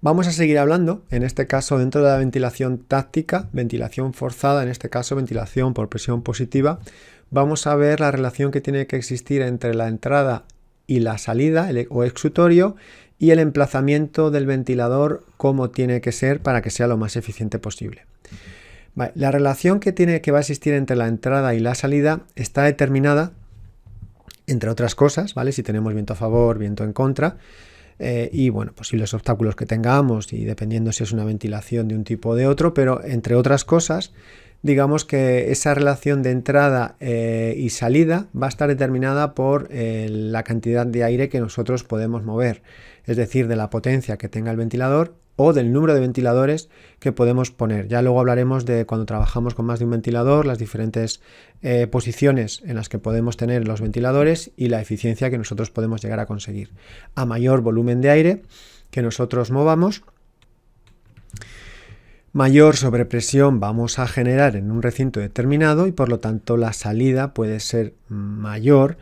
Vamos a seguir hablando, en este caso dentro de la ventilación táctica, ventilación forzada, en este caso ventilación por presión positiva. Vamos a ver la relación que tiene que existir entre la entrada y la salida o exutorio y el emplazamiento del ventilador, cómo tiene que ser para que sea lo más eficiente posible. Vale, la relación que va a existir entre la entrada y la salida está determinada, entre otras cosas, ¿vale? Si tenemos viento a favor, viento en contra, y bueno, posibles obstáculos que tengamos y dependiendo si es una ventilación de un tipo o de otro, pero entre otras cosas, digamos que esa relación de entrada y salida va a estar determinada por la cantidad de aire que nosotros podemos mover, es decir, de la potencia que tenga el ventilador o del número de ventiladores que podemos poner. Ya luego hablaremos de cuando trabajamos con más de un ventilador, las diferentes posiciones en las que podemos tener los ventiladores y la eficiencia que nosotros podemos llegar a conseguir. A mayor volumen de aire que nosotros movamos, mayor sobrepresión vamos a generar en un recinto determinado y por lo tanto la salida puede ser mayor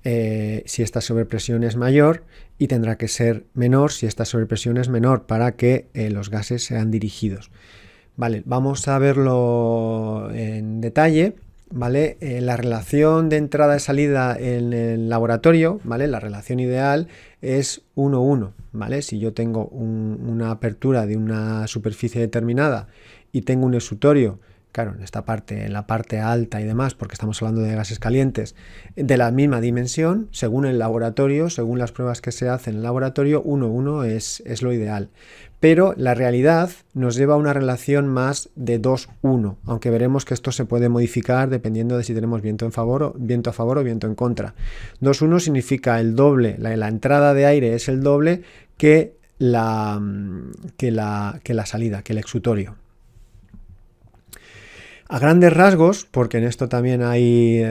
si esta sobrepresión es mayor y tendrá que ser menor si esta sobrepresión es menor para que los gases sean dirigidos. Vale, vamos a verlo en detalle. ¿Vale? La relación de entrada y salida en el laboratorio, ¿vale? La relación ideal es 1:1, ¿vale? Si yo tengo una apertura de una superficie determinada y tengo un exutorio, claro, en esta parte, en la parte alta y demás, porque estamos hablando de gases calientes, de la misma dimensión, según el laboratorio, según las pruebas que se hacen en el laboratorio, 1:1 es lo ideal. Pero la realidad nos lleva a una relación más de 2:1, aunque veremos que esto se puede modificar dependiendo de si tenemos viento a favor o viento en contra. 2:1 significa el doble, la entrada de aire es el doble que la salida, que el exutorio. A grandes rasgos, porque en esto también hay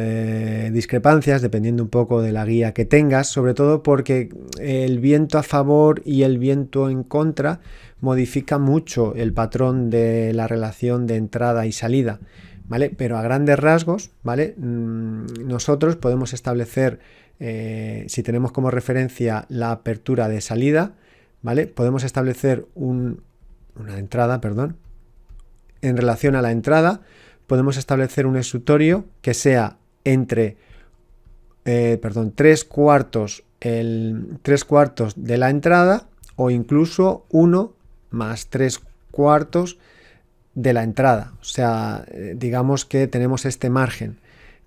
discrepancias dependiendo un poco de la guía que tengas, sobre todo porque el viento a favor y el viento en contra modifica mucho el patrón de la relación de entrada y salida, ¿vale? Pero a grandes rasgos, ¿vale? Nosotros podemos establecer, si tenemos como referencia la apertura de salida, ¿vale? Podemos establecer una entrada, perdón. En relación a la entrada, podemos establecer un exutorio que sea entre 3/4 de la entrada o incluso 1 más 3/4 de la entrada. O sea, digamos que tenemos este margen,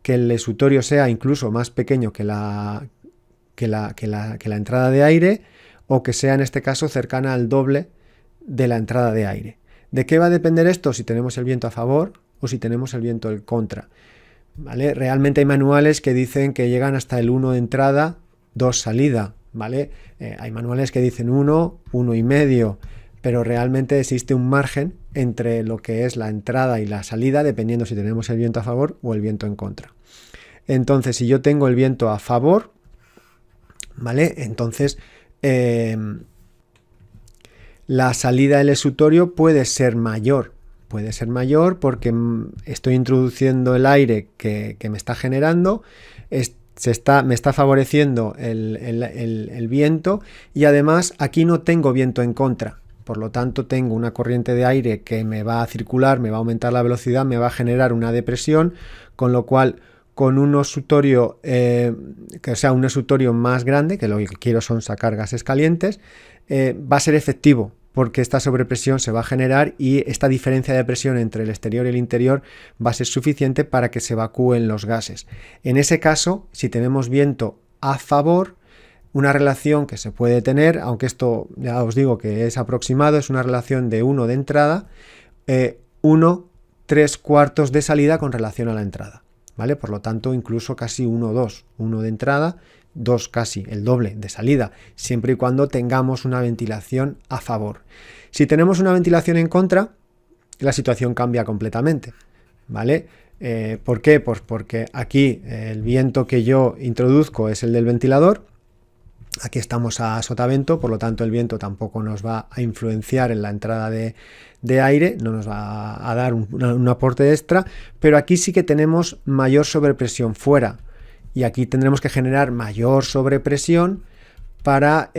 que el exutorio sea incluso más pequeño que la entrada de aire o que sea en este caso cercana al doble de la entrada de aire. ¿De qué va a depender esto? Si tenemos el viento a favor o si tenemos el viento en contra, ¿vale? Realmente hay manuales que dicen que llegan hasta el 1 de entrada, 2 salida, ¿vale? Hay manuales que dicen 1, 1,5, pero realmente existe un margen entre lo que es la entrada y la salida dependiendo si tenemos el viento a favor o el viento en contra. Entonces, si yo tengo el viento a favor, ¿vale? Entonces la salida del exutorio puede ser mayor porque estoy introduciendo el aire que me está generando, me está favoreciendo el viento y además aquí no tengo viento en contra, por lo tanto tengo una corriente de aire que me va a circular, me va a aumentar la velocidad, me va a generar una depresión, con lo cual con un exutorio, un exutorio más grande, que lo que quiero son sacar gases calientes, va a ser efectivo, porque esta sobrepresión se va a generar y esta diferencia de presión entre el exterior y el interior va a ser suficiente para que se evacúen los gases. En ese caso, si tenemos viento a favor, una relación que se puede tener, aunque esto ya os digo que es aproximado, es una relación de 1 de entrada, 1 3/4 de salida con relación a la entrada, ¿vale? Por lo tanto, incluso casi 1:2, 1 de entrada, 2 casi el doble de salida, siempre y cuando tengamos una ventilación a favor. Si tenemos una ventilación en contra, la situación cambia completamente, ¿vale? ¿Por qué? Pues porque aquí el viento que yo introduzco es el del ventilador, aquí estamos a sotavento, por lo tanto el viento tampoco nos va a influenciar en la entrada de aire, no nos va a dar un aporte extra, pero aquí sí que tenemos mayor sobrepresión fuera. Y aquí tendremos que generar mayor sobrepresión para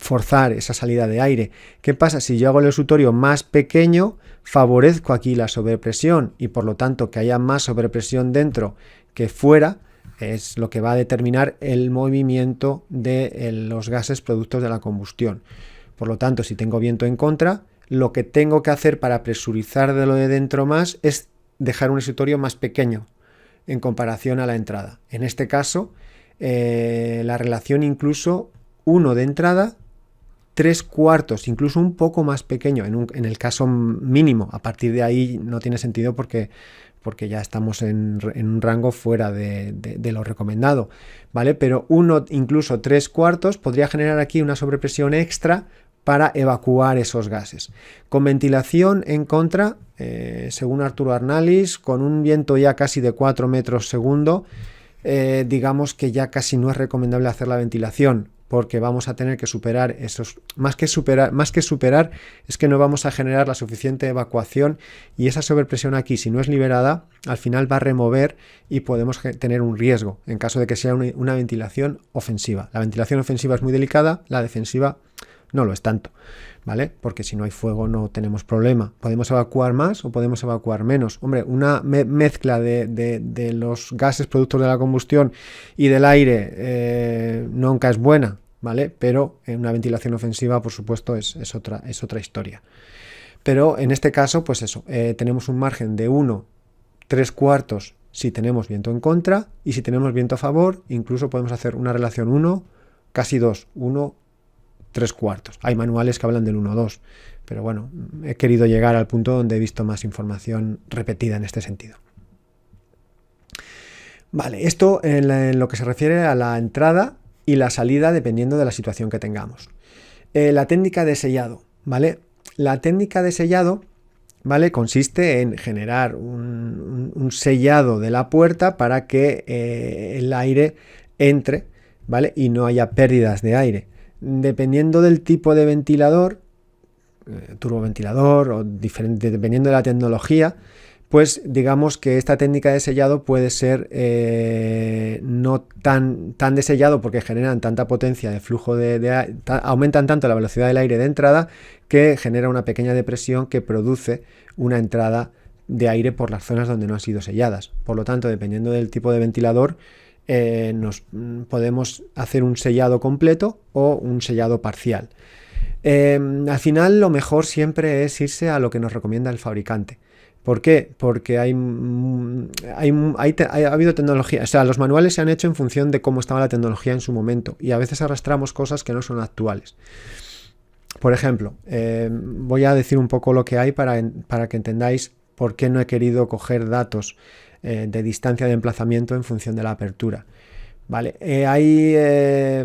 forzar esa salida de aire. ¿Qué pasa? Si yo hago el esutorio más pequeño, favorezco aquí la sobrepresión y por lo tanto que haya más sobrepresión dentro que fuera, es lo que va a determinar el movimiento de los gases productos de la combustión. Por lo tanto, si tengo viento en contra, lo que tengo que hacer para presurizar de lo de dentro más es dejar un esutorio más pequeño en comparación a la entrada. En este caso, la relación incluso 1 de entrada, 3/4, incluso un poco más pequeño en el caso mínimo. A partir de ahí no tiene sentido porque ya estamos en un rango fuera de lo recomendado, ¿vale? Pero 1, incluso 3/4 podría generar aquí una sobrepresión extra para evacuar esos gases. Con ventilación en contra, según Arturo Arnalís, con un viento ya casi de 4 metros segundo, digamos que ya casi no es recomendable hacer la ventilación, porque vamos a tener que superar esos, más que superar, es que no vamos a generar la suficiente evacuación y esa sobrepresión aquí, si no es liberada, al final va a remover y podemos tener un riesgo en caso de que sea una ventilación ofensiva. La ventilación ofensiva es muy delicada, la defensiva no lo es tanto, ¿vale? Porque si no hay fuego no tenemos problema. ¿Podemos evacuar más o podemos evacuar menos? Hombre, una mezcla de los gases productos de la combustión y del aire nunca es buena, ¿vale? Pero en una ventilación ofensiva, por supuesto, es otra historia. Pero en este caso, pues eso, tenemos un margen de 1, 3/4 si tenemos viento en contra y si tenemos viento a favor, incluso podemos hacer una relación 1, casi 2, 1, 3/4. Hay manuales que hablan del 1-2, pero bueno, he querido llegar al punto donde he visto más información repetida en este sentido. Vale, esto en lo que se refiere a la entrada y la salida dependiendo de la situación que tengamos. La técnica de sellado, ¿vale? La técnica de sellado, ¿vale? Consiste en generar un sellado de la puerta para que el aire entre, ¿vale? Y no haya pérdidas de aire. Dependiendo del tipo de ventilador, turboventilador o dependiendo de la tecnología, pues digamos que esta técnica de sellado puede ser no tan de sellado porque generan tanta potencia de flujo aumentan tanto la velocidad del aire de entrada que genera una pequeña depresión que produce una entrada de aire por las zonas donde no han sido selladas. Por lo tanto, dependiendo del tipo de ventilador, nos podemos hacer un sellado completo o un sellado parcial. Al final lo mejor siempre es irse a lo que nos recomienda el fabricante. ¿Por qué? Porque ha habido tecnología, o sea, los manuales se han hecho en función de cómo estaba la tecnología en su momento y a veces arrastramos cosas que no son actuales. Por ejemplo, voy a decir un poco lo que hay para que entendáis por qué no he querido coger datos de distancia de emplazamiento en función de la apertura. Vale, hay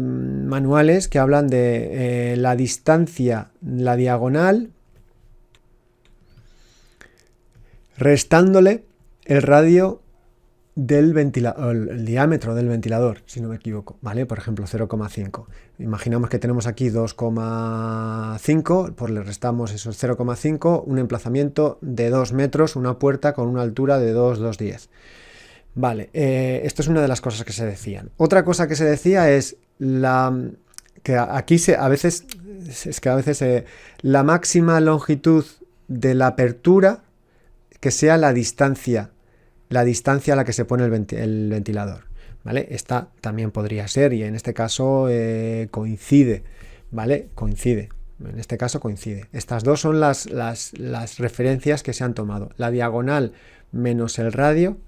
manuales que hablan de la distancia, la diagonal, restándole el radio del ventilador, el diámetro del ventilador, si no me equivoco, ¿vale? Por ejemplo, 0,5. Imaginamos que tenemos aquí 2,5, pues le restamos esos 0,5, un emplazamiento de 2 metros, una puerta con una altura de 2,10. Vale, esto es una de las cosas que se decían. Otra cosa que se decía es que aquí a veces la máxima longitud de la apertura que sea la distancia a la que se pone el ventilador, ¿vale? Esta también podría ser y en este caso coincide, ¿vale? Coincide. En este caso coincide. Estas dos son las referencias que se han tomado. La diagonal menos el radio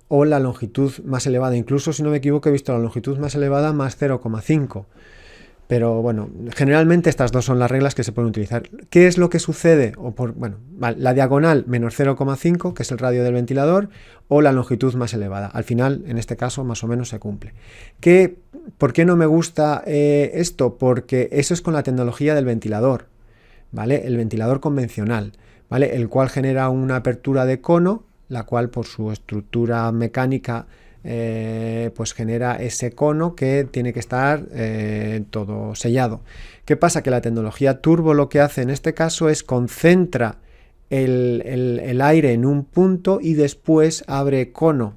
o la longitud más elevada. Incluso, si no me equivoco, he visto la longitud más elevada más 0,5. Pero bueno, generalmente estas dos son las reglas que se pueden utilizar. ¿Qué es lo que sucede? La diagonal menos 0,5, que es el radio del ventilador, o la longitud más elevada. Al final, en este caso, más o menos se cumple. ¿Por qué no me gusta esto? Porque eso es con la tecnología del ventilador, ¿vale? El ventilador convencional, ¿vale? El cual genera una apertura de cono, la cual por su estructura mecánica pues genera ese cono que tiene que estar todo sellado. ¿Qué pasa? Que la tecnología turbo lo que hace en este caso es concentra el aire en un punto y después abre cono.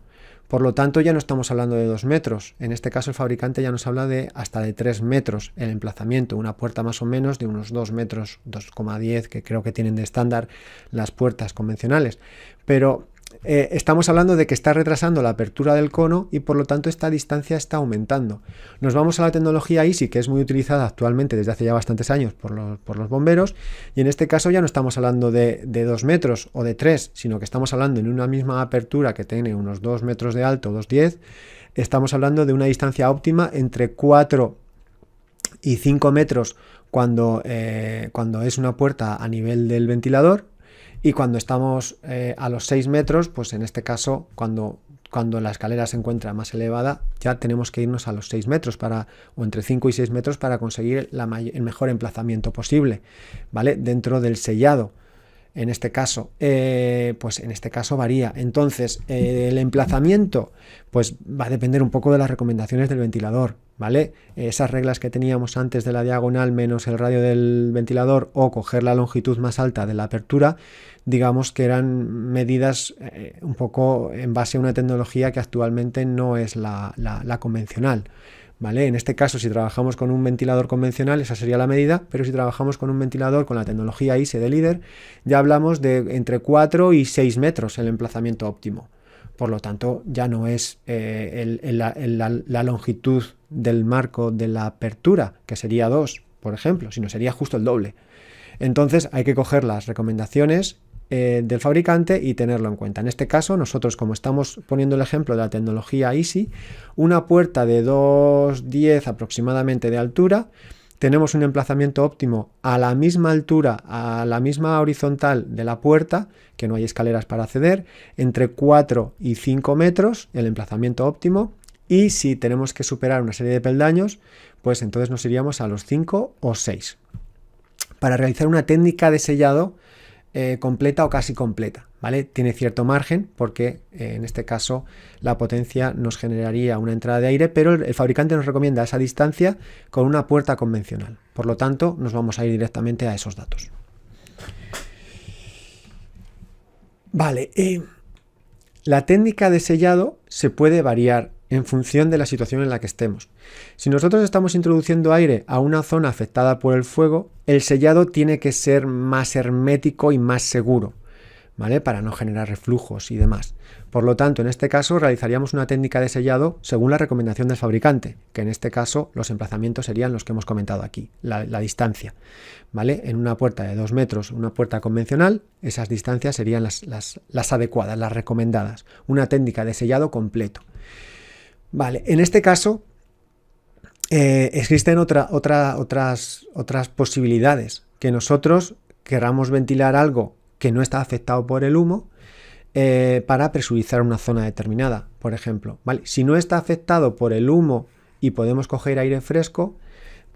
Por lo tanto, ya no estamos hablando de 2 metros. En este caso, el fabricante ya nos habla de hasta de 3 metros el emplazamiento. Una puerta más o menos de unos 2 metros, 2,10, que creo que tienen de estándar las puertas convencionales. Pero estamos hablando de que está retrasando la apertura del cono y por lo tanto esta distancia está aumentando. Nos vamos a la tecnología Easy, que es muy utilizada actualmente desde hace ya bastantes años por los bomberos, y en este caso ya no estamos hablando de 2 metros o de 3, sino que estamos hablando en una misma apertura que tiene unos 2 metros de alto, 2,10, estamos hablando de una distancia óptima entre 4 y 5 metros cuando es una puerta a nivel del ventilador. Y cuando estamos a los 6 metros, pues en este caso, cuando la escalera se encuentra más elevada, ya tenemos que irnos a los 6 metros o entre 5 y 6 metros para conseguir el mejor emplazamiento posible, ¿vale? Dentro del sellado. En este caso, pues en este caso varía. Entonces, el emplazamiento, pues va a depender un poco de las recomendaciones del ventilador, ¿vale? Esas reglas que teníamos antes de la diagonal menos el radio del ventilador o coger la longitud más alta de la apertura, digamos que eran medidas un poco en base a una tecnología que actualmente no es la convencional, ¿vale? En este caso, si trabajamos con un ventilador convencional, esa sería la medida, pero si trabajamos con un ventilador con la tecnología ISE de líder, ya hablamos de entre 4 y 6 metros el emplazamiento óptimo. Por lo tanto, ya no es la longitud del marco de la apertura, que sería 2, por ejemplo, sino sería justo el doble. Entonces, hay que coger las recomendaciones del fabricante y tenerlo en cuenta. En este caso, nosotros, como estamos poniendo el ejemplo de la tecnología Easy, una puerta de 2,10 aproximadamente de altura, tenemos un emplazamiento óptimo a la misma altura, a la misma horizontal de la puerta, que no hay escaleras para acceder, entre 4 y 5 metros el emplazamiento óptimo, y si tenemos que superar una serie de peldaños, pues entonces nos iríamos a los 5 o 6. Para realizar una técnica de sellado completa o casi completa, ¿vale? Tiene cierto margen porque en este caso la potencia nos generaría una entrada de aire, pero el fabricante nos recomienda esa distancia con una puerta convencional. Por lo tanto, nos vamos a ir directamente a esos datos. Vale, la técnica de sellado se puede variar en función de la situación en la que estemos. Si nosotros estamos introduciendo aire a una zona afectada por el fuego, el sellado tiene que ser más hermético y más seguro, ¿vale? Para no generar reflujos y demás. Por lo tanto, en este caso realizaríamos una técnica de sellado según la recomendación del fabricante, que en este caso los emplazamientos serían los que hemos comentado aquí, la distancia, ¿vale? En una puerta de 2 metros, una puerta convencional, esas distancias serían las adecuadas, las recomendadas. Una técnica de sellado completo. Vale, en este caso existen otras posibilidades, que nosotros queramos ventilar algo que no está afectado por el humo para presurizar una zona determinada, por ejemplo. ¿Vale? Si no está afectado por el humo y podemos coger aire fresco,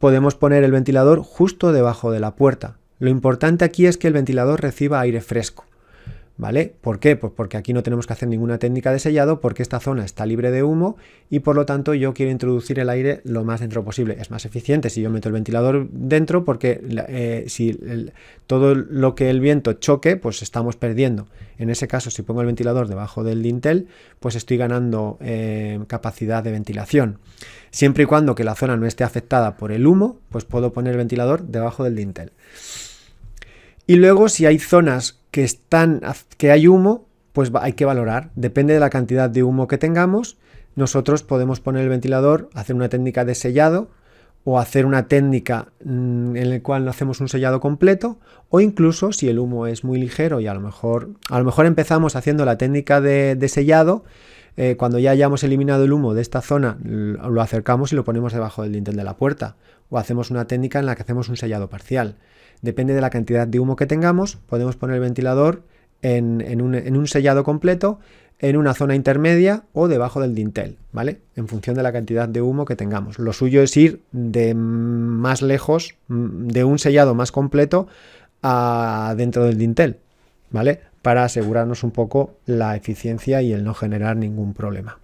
podemos poner el ventilador justo debajo de la puerta. Lo importante aquí es que el ventilador reciba aire fresco. ¿Vale? ¿Por qué? Pues porque aquí no tenemos que hacer ninguna técnica de sellado, porque esta zona está libre de humo y por lo tanto yo quiero introducir el aire lo más dentro posible. Es más eficiente si yo meto el ventilador dentro, porque todo lo que el viento choque, pues estamos perdiendo. En ese caso, si pongo el ventilador debajo del dintel, pues estoy ganando capacidad de ventilación. Siempre y cuando que la zona no esté afectada por el humo, pues puedo poner el ventilador debajo del dintel. Y luego, si hay zonas que hay humo, pues hay que valorar. Depende de la cantidad de humo que tengamos. Nosotros podemos poner el ventilador, hacer una técnica de sellado o hacer una técnica en la cual no hacemos un sellado completo, o incluso si el humo es muy ligero y a lo mejor empezamos haciendo la técnica de sellado. Cuando ya hayamos eliminado el humo de esta zona, lo acercamos y lo ponemos debajo del dintel de la puerta, o hacemos una técnica en la que hacemos un sellado parcial. Depende de la cantidad de humo que tengamos, podemos poner el ventilador en un sellado completo, en una zona intermedia o debajo del dintel, ¿vale? En función de la cantidad de humo que tengamos. Lo suyo es ir de más lejos, de un sellado más completo a dentro del dintel, ¿vale? Para asegurarnos un poco la eficiencia y el no generar ningún problema.